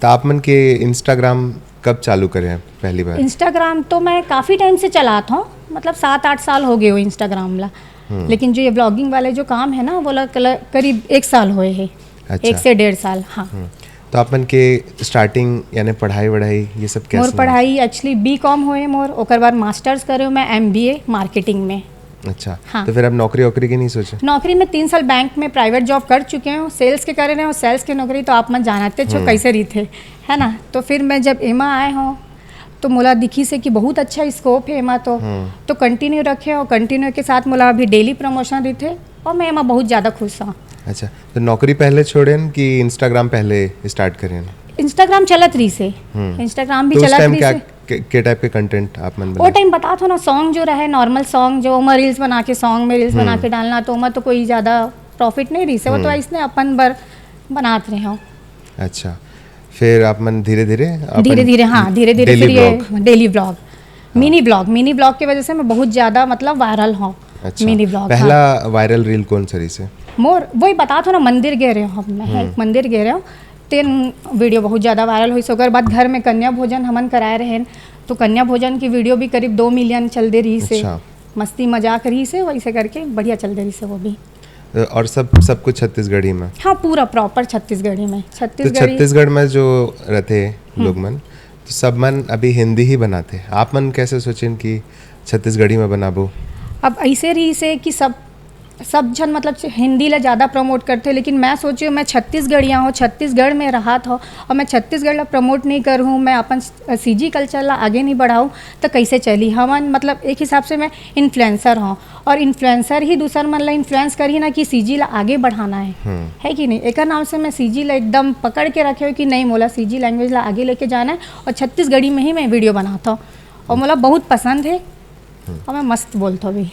तो आप मन के इंस्टाग्राम कब चालू करें हैं पहली बार? इंस्टाग्राम तो मैं काफ़ी टाइम से चलाता हूँ, मतलब 7-8 साल हो गए हो इंस्टाग्राम ला। लेकिन जो ये ब्लॉगिंग वाले जो काम है ना वो करीब 1 साल हुए है। अच्छा। 1 से 1.5 साल। हाँ। तो आप मन के स्टार्टिंग यानी पढ़ाई वढ़ाई ये सब कैसे? मोर पढ़ाई एक्चुअली B.Com हुए मोर, ओकर बाद मास्टर्स करे हो मैं MBA मार्केटिंग में। अच्छा। हाँ। तो फिर अब नौकरी वोकरी की नहीं सोचे? नौकरी में 3 साल बैंक में प्राइवेट जॉब कर चुके हूँ, सेल्स के करे रहे हो। सेल्स की नौकरी तो आप मन जानते छो कैसे रही थे, है ना। तो फिर मैं जब एमा आए हूँ तो मोला दिखी से कि बहुत अच्छा स्कोप है एमा, तो कंटिन्यू रखे और कंटिन्यू के साथ मोला अभी डेली प्रमोशन रही थे और मैं एमा बहुत ज़्यादा खुश हूँ। अच्छा, तो नौकरी पहले छोड़ेन कि इंस्टाग्राम पहले स्टार्ट करें? इंस्टाग्राम चलत रही से, इंस्टाग्राम भी तो उस चलत टाइम रही क्या से। के टाइप के कंटेंट आप मन वो बनाए? टाइम बता थो ना, सॉन्ग जो रहे नॉर्मल सॉन्ग जो मैं रील्स बना के बना के डालना, तो मैं तो कोई ज़्यादा प्रॉफिट नहीं रही से, वो तो इसने अपन बर बनाते रहे हो। अच्छा, फिर आप मन धीरे धीरे फिर ये डेली ब्लॉग, मिनी ब्लॉग की वजह से मैं बहुत ज़्यादा मतलब वायरल हूँ। अच्छा, मिनी ब्लॉग पहला वायरल रील कौन सा रही से? मोर वही बता थो ना, मंदिर गए रहे हो मैं, एक मंदिर गए रहे हो, तेन वीडियो बहुत ज़्यादा वायरल हुई। ओकर बाद घर में कन्या भोजन हमन कराए रहे, तो कन्या भोजन की वीडियो भी करीब 2 मिलियन चल दे रही से। अच्छा। मस्ती मजाक रही से, वैसे करके बढ़िया चल दे रही से वो भी। और सब कुछ छत्तीसगढ़ी में? हाँ, पूरा प्रॉपर छत्तीसगढ़ी में। तो छत्तीसगढ़ में जो रहते लोग मन, तो सब मन अभी हिंदी ही बनाते, आप मन कैसे सोचें कि छत्तीसगढ़ी में बनाबो? अब ऐसे रही से कि सब जन मतलब हिंदी ला ज़्यादा प्रमोट करते, लेकिन मैं सोची मैं छत्तीसगढ़िया हूँ, छत्तीसगढ़ में रहा था और मैं छत्तीसगढ़ ला प्रमोट नहीं करूँ, मैं अपन CG कल्चर ला आगे नहीं बढ़ाऊँ तो कैसे चली। हमन मतलब एक हिसाब से मैं इन्फ्लुएंसर हूँ और इन्फ्लुएंसर ही दूसर मन ला इन्फ्लुएंस करी ना कि CG ला आगे बढ़ाना है कि नहीं। एक नाम से मैं CG ला एकदम पकड़ के रखे हो कि नहीं, मोला CG लैंग्वेज ला आगे लेके जाना है और छत्तीसगढ़ी में ही मैं वीडियो बनाता हूँ और मोला बहुत पसंद है और मैं मस्त बोलता भी।